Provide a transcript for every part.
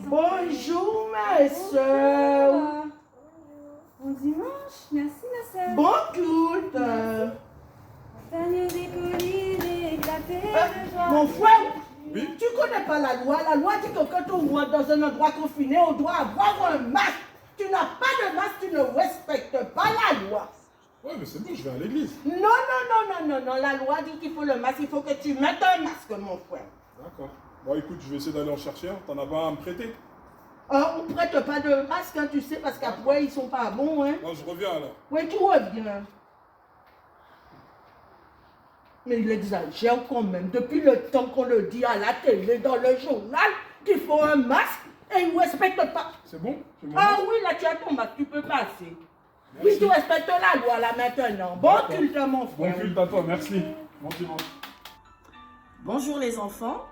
Bonjour mes soeurs. Bon dimanche, merci ma soeur. Bon culte. Mon frère, Oui. tu connais pas la loi. La loi dit que quand on rentre dans un endroit confiné, on doit avoir un masque. Tu n'as pas de masque, tu ne respectes pas la loi. Ouais, mais c'est bon, je vais à l'église. Non. La loi dit qu'il faut le masque. Il faut que tu mettes un masque, mon frère. D'accord. Bon, écoute, je vais essayer d'aller en chercher un. T'en as pas un à me prêter? On ne prête pas de masque, hein, tu sais, parce qu'après, ils sont pas bons. Hein. Non, je reviens alors. Oui, tu reviens. Mais il exagère quand même. Depuis le temps qu'on le dit à la télé, dans le journal, qu'il faut un masque et il ne respecte pas. C'est bon? Ah oui, là tu as ton masque, tu peux passer. Oui, tu respectes la loi là maintenant. Bon culte, mon frère. Bon culte à toi, merci. Bon dimanche. Bonjour les enfants.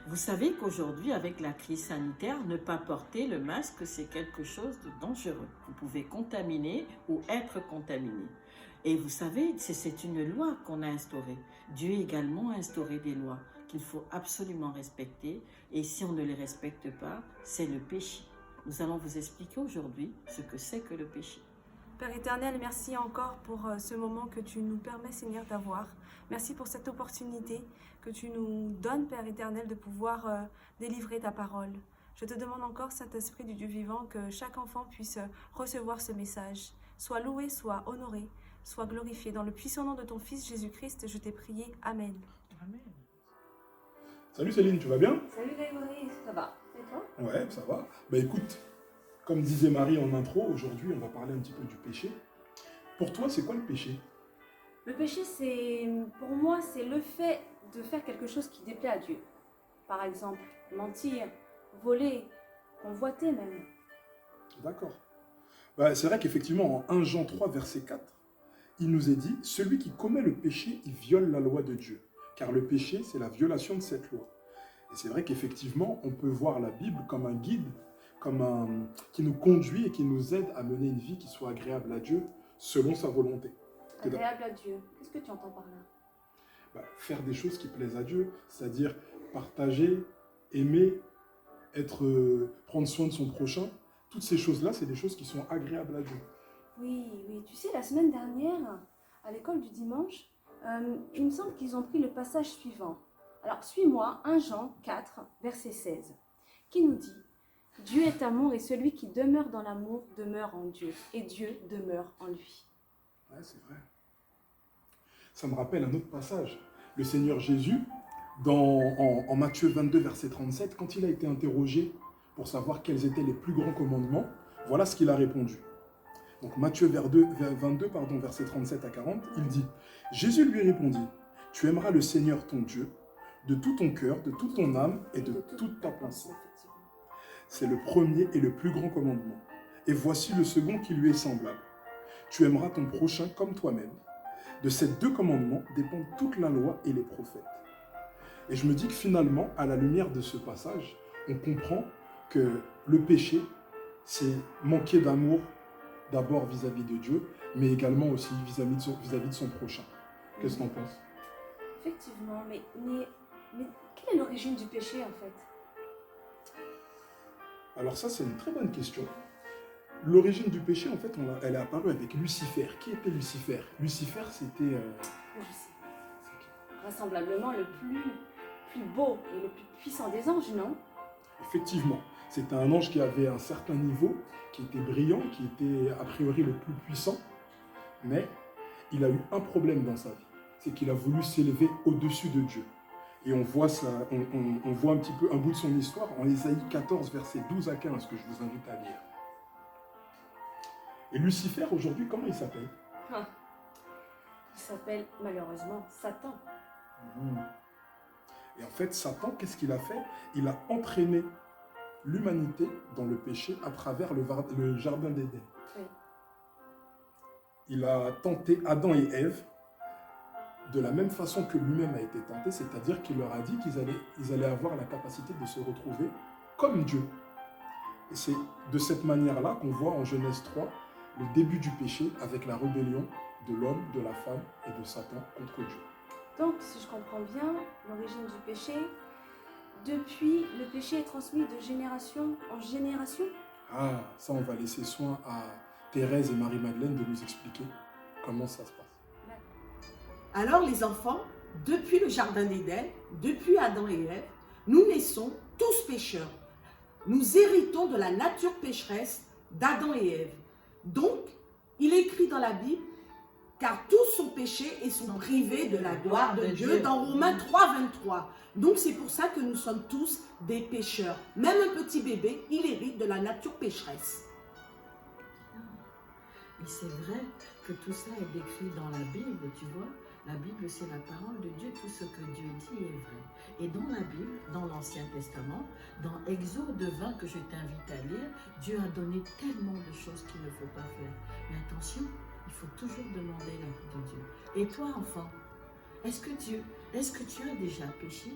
Vous savez qu'aujourd'hui, avec la crise sanitaire, ne pas porter le masque, c'est quelque chose de dangereux. Vous pouvez contaminer ou être contaminé. Et vous savez, c'est une loi qu'on a instaurée. Dieu également a instauré des lois qu'il faut absolument respecter. Et si on ne les respecte pas, c'est le péché. Nous allons vous expliquer aujourd'hui ce que c'est que le péché. Père éternel, merci encore pour ce moment que tu nous permets, Seigneur, d'avoir. Merci pour cette opportunité que tu nous donnes, Père éternel, de pouvoir délivrer ta parole. Je te demande encore, Saint-Esprit du Dieu vivant, que chaque enfant puisse recevoir ce message. Sois loué, sois honoré, sois glorifié. Dans le puissant nom de ton Fils Jésus-Christ, je t'ai prié. Amen. Amen. Salut Céline, tu vas bien? Salut Grégory, ça va? Et toi? Ouais, ça va. Bah écoute, comme disait Marie en intro, aujourd'hui on va parler un petit peu du péché. Pour toi, c'est quoi le péché? Le péché, pour moi, c'est le fait de faire quelque chose qui déplaît à Dieu. Par exemple, mentir, voler, convoiter même. D'accord. Bah, c'est vrai qu'effectivement, en 1 Jean 3, verset 4, il nous est dit, celui qui commet le péché, il viole la loi de Dieu. Car le péché, c'est la violation de cette loi. Et c'est vrai qu'effectivement, on peut voir la Bible comme un guide, qui nous conduit et qui nous aide à mener une vie qui soit agréable à Dieu, selon sa volonté. Agréable à Dieu. Qu'est-ce que tu entends par là? Faire des choses qui plaisent à Dieu, c'est-à-dire partager, aimer, prendre soin de son prochain. Toutes ces choses-là, c'est des choses qui sont agréables à Dieu. Oui. Tu sais, la semaine dernière, à l'école du dimanche, il me semble qu'ils ont pris le passage suivant. Alors, suis-moi, 1 Jean 4, verset 16, qui nous dit « Dieu est amour et celui qui demeure dans l'amour demeure en Dieu, et Dieu demeure en lui. » Ouais, c'est vrai. Ça me rappelle un autre passage. Le Seigneur Jésus, en Matthieu 22, verset 37, quand il a été interrogé pour savoir quels étaient les plus grands commandements, voilà ce qu'il a répondu. Donc Matthieu 22, verset 37 à 40, il dit « Jésus lui répondit, tu aimeras le Seigneur ton Dieu de tout ton cœur, de toute ton âme et de toute ta pensée. » C'est le premier et le plus grand commandement. Et voici le second qui lui est semblable. Tu aimeras ton prochain comme toi-même. De ces 2 commandements dépendent toute la loi et les prophètes. Et je me dis que finalement, à la lumière de ce passage, on comprend que le péché, c'est manquer d'amour d'abord vis-à-vis de Dieu, mais également aussi vis-à-vis de son prochain. Qu'est-ce que tu en penses? Effectivement, mais quelle est l'origine du péché en fait? Alors ça, c'est une très bonne question. L'origine du péché, en fait, elle est apparue avec Lucifer. Qui était Lucifer? Lucifer, c'était... Je sais. Vraisemblablement le plus beau et le plus puissant des anges, non? Effectivement, c'était un ange qui avait un certain niveau, qui était brillant, qui était a priori le plus puissant, mais il a eu un problème dans sa vie, c'est qu'il a voulu s'élever au-dessus de Dieu. Et on voit ça, on voit un petit peu un bout de son histoire en Ésaïe 14, versets 12 à 15, que je vous invite à lire. Et Lucifer, aujourd'hui, comment il s'appelle? Il s'appelle malheureusement Satan. Et en fait, Satan, qu'est-ce qu'il a fait? Il a entraîné l'humanité dans le péché à travers le jardin d'Éden. Oui. Il a tenté Adam et Ève de la même façon que lui-même a été tenté, c'est-à-dire qu'il leur a dit qu'ils allaient avoir la capacité de se retrouver comme Dieu. Et c'est de cette manière-là qu'on voit en Genèse 3 le début du péché avec la rébellion de l'homme, de la femme et de Satan contre Dieu. Donc, si je comprends bien, l'origine du péché, depuis, le péché est transmis de génération en génération? Ah, ça, on va laisser soin à Thérèse et Marie-Madeleine de nous expliquer comment ça se passe. Alors les enfants, depuis le jardin d'Éden, depuis Adam et Ève, nous naissons tous pécheurs. Nous héritons de la nature pécheresse d'Adam et Ève. Donc, il est écrit dans la Bible, car tous sont péchés et sont privés de la gloire de Dieu, dans Romains 3, 23. Donc c'est pour ça que nous sommes tous des pécheurs. Même un petit bébé, il hérite de la nature pécheresse. Et c'est vrai que tout ça est décrit dans la Bible, tu vois. La Bible, c'est la parole de Dieu, tout ce que Dieu dit est vrai. Et dans la Bible, dans l'Ancien Testament, dans Exode 20 que je t'invite à lire, Dieu a donné tellement de choses qu'il ne faut pas faire. Mais attention, il faut toujours demander l'avis de Dieu. Et toi, enfant, est-ce que tu as déjà péché?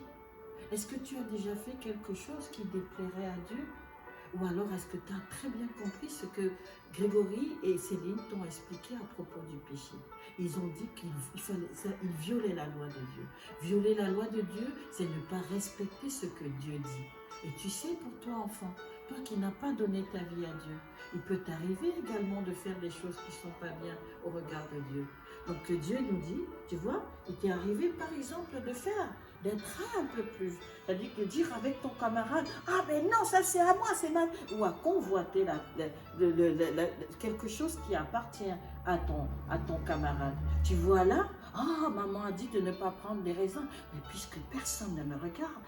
Est-ce que tu as déjà fait quelque chose qui déplairait à Dieu? Ou alors est-ce que tu as très bien compris ce que Grégory et Céline t'ont expliqué à propos du péché? Ils ont dit qu'ils violaient la loi de Dieu. Violer la loi de Dieu, c'est ne pas respecter ce que Dieu dit. Et tu sais, pour toi, enfant, toi qui n'as pas donné ta vie à Dieu, il peut t'arriver également de faire des choses qui ne sont pas bien au regard de Dieu. Donc que Dieu nous dit, tu vois, il t'est arrivé par exemple d'être un peu plus, c'est-à-dire de dire avec ton camarade, ah ben non, ça c'est à moi, c'est mal, ou à convoiter quelque chose qui appartient à ton camarade. Tu vois là, ah maman a dit de ne pas prendre des raisins, mais puisque personne ne me regarde,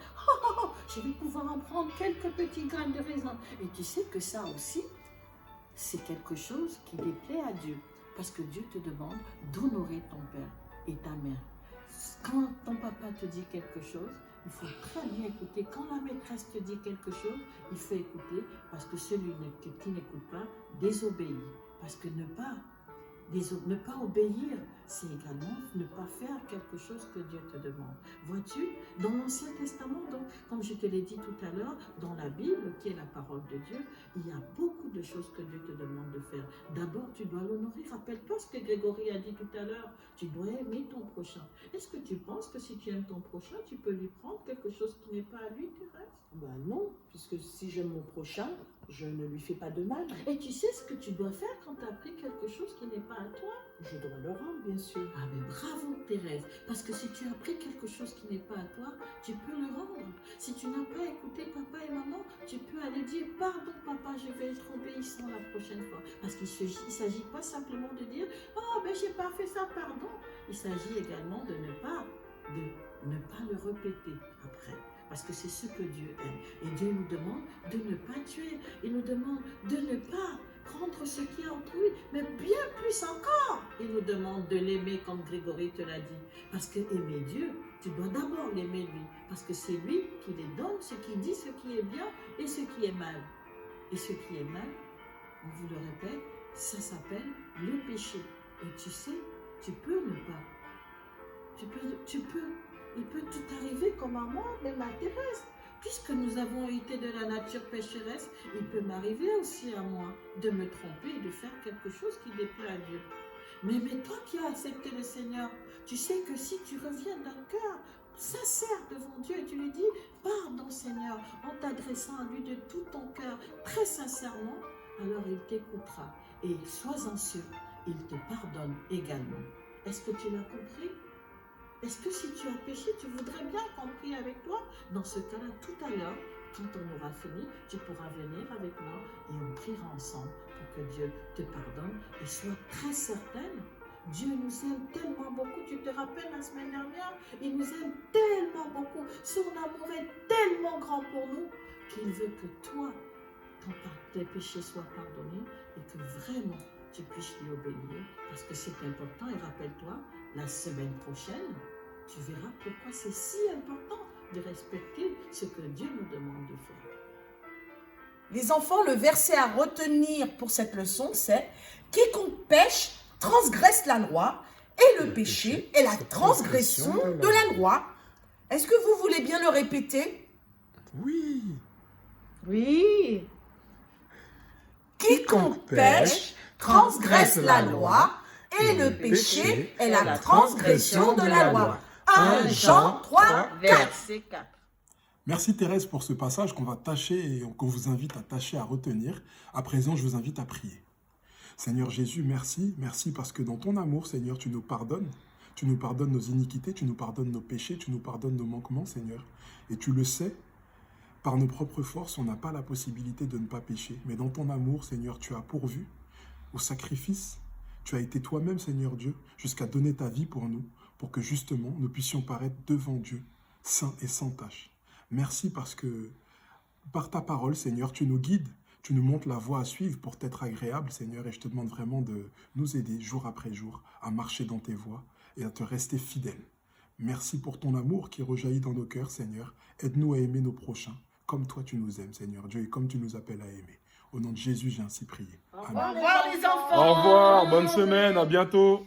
je vais pouvoir en prendre quelques petits grains de raisin. Et tu sais que ça aussi, c'est quelque chose qui déplaît à Dieu. Parce que Dieu te demande d'honorer ton père et ta mère. Quand ton papa te dit quelque chose, il faut très bien écouter. Quand la maîtresse te dit quelque chose, il faut écouter parce que celui qui n'écoute pas désobéit. Parce que ne pas obéir, c'est également ne pas faire quelque chose que Dieu te demande. Vois-tu, dans l'Ancien Testament, donc, comme je te l'ai dit tout à l'heure, dans la Bible, qui est la parole de Dieu, il y a beaucoup de choses que Dieu te demande de faire. D'abord, tu dois l'honorer. Rappelle-toi ce que Grégory a dit tout à l'heure. Tu dois aimer ton prochain. Est-ce que tu penses que si tu aimes ton prochain, tu peux lui prendre quelque chose qui n'est pas à lui, Thérèse? Ben non, puisque si j'aime mon prochain, je ne lui fais pas de mal. Et tu sais ce que tu dois faire quand tu as pris quelque chose qui n'est pas à toi? Je dois le rendre, bien sûr. Ah mais bravo Thérèse, parce que si tu as pris quelque chose qui n'est pas à toi, tu peux le rendre. Si tu n'as pas écouté papa et maman, tu peux aller dire « Pardon papa, je vais être obéissant la prochaine fois ». Parce qu'il ne s'agit pas simplement de dire « Oh mais j'ai pas fait ça, pardon ». Il s'agit également de ne pas le répéter après. Parce que c'est ce que Dieu aime. Et Dieu nous demande de ne pas tuer. Il nous demande de ne pas prendre ce qui est entre lui, mais bien plus encore. Il nous demande de l'aimer comme Grégory te l'a dit. Parce que aimer Dieu, tu dois d'abord l'aimer lui. Parce que c'est lui qui les donne, ce qui dit ce qui est bien et ce qui est mal. Et ce qui est mal, on vous le répète, ça s'appelle le péché. Et tu sais, tu peux ne pas. Il peut tout arriver comme à moi, même à Thérèse. Puisque nous avons hérité de la nature pécheresse, il peut m'arriver aussi à moi de me tromper et de faire quelque chose qui déplaît à Dieu. Mais toi qui as accepté le Seigneur, tu sais que si tu reviens d'un cœur sincère devant Dieu et tu lui dis « Pardon Seigneur » en t'adressant à lui de tout ton cœur, très sincèrement, alors il t'écoutera. Et sois-en sûr, il te pardonne également. Est-ce que tu l'as compris? Est-ce que si tu as péché, tu voudrais bien qu'on prie avec toi? Dans ce cas-là, tout à l'heure, quand on aura fini, tu pourras venir avec moi et on priera ensemble pour que Dieu te pardonne. Et sois très certaine, Dieu nous aime tellement beaucoup. Tu te rappelles la semaine dernière, il nous aime tellement beaucoup. Son amour est tellement grand pour nous qu'il veut que toi, tes péchés soient pardonnés et que vraiment tu puisses lui obéir parce que c'est important. Et rappelle-toi, la semaine prochaine, tu verras pourquoi c'est si important de respecter ce que Dieu nous demande de faire. Les enfants, le verset à retenir pour cette leçon, c'est « Quiconque pêche transgresse la loi, et le péché est la transgression de la loi. » Est-ce que vous voulez bien le répéter? Oui. Oui. Quiconque pêche transgresse la loi, et le péché est la transgression de la loi. 1 Jean 3, 4. Verset 4. Merci Thérèse pour ce passage qu'on va tâcher et qu'on vous invite à tâcher à retenir. À présent, je vous invite à prier. Seigneur Jésus, merci. Merci parce que dans ton amour, Seigneur, tu nous pardonnes. Tu nous pardonnes nos iniquités, tu nous pardonnes nos péchés, tu nous pardonnes nos manquements, Seigneur. Et tu le sais, par nos propres forces, on n'a pas la possibilité de ne pas pécher. Mais dans ton amour, Seigneur, tu as pourvu au sacrifice. Tu as été toi-même, Seigneur Dieu, jusqu'à donner ta vie pour nous, pour que justement nous puissions paraître devant Dieu, saints et sans tache. Merci parce que par ta parole, Seigneur, tu nous guides, tu nous montres la voie à suivre pour t'être agréable, Seigneur, et je te demande vraiment de nous aider jour après jour à marcher dans tes voies et à te rester fidèle. Merci pour ton amour qui rejaillit dans nos cœurs, Seigneur. Aide-nous à aimer nos prochains, comme toi tu nous aimes, Seigneur Dieu, et comme tu nous appelles à aimer. Au nom de Jésus, j'ai ainsi prié. Amen. Au revoir les enfants. Au revoir, bonne semaine, à bientôt.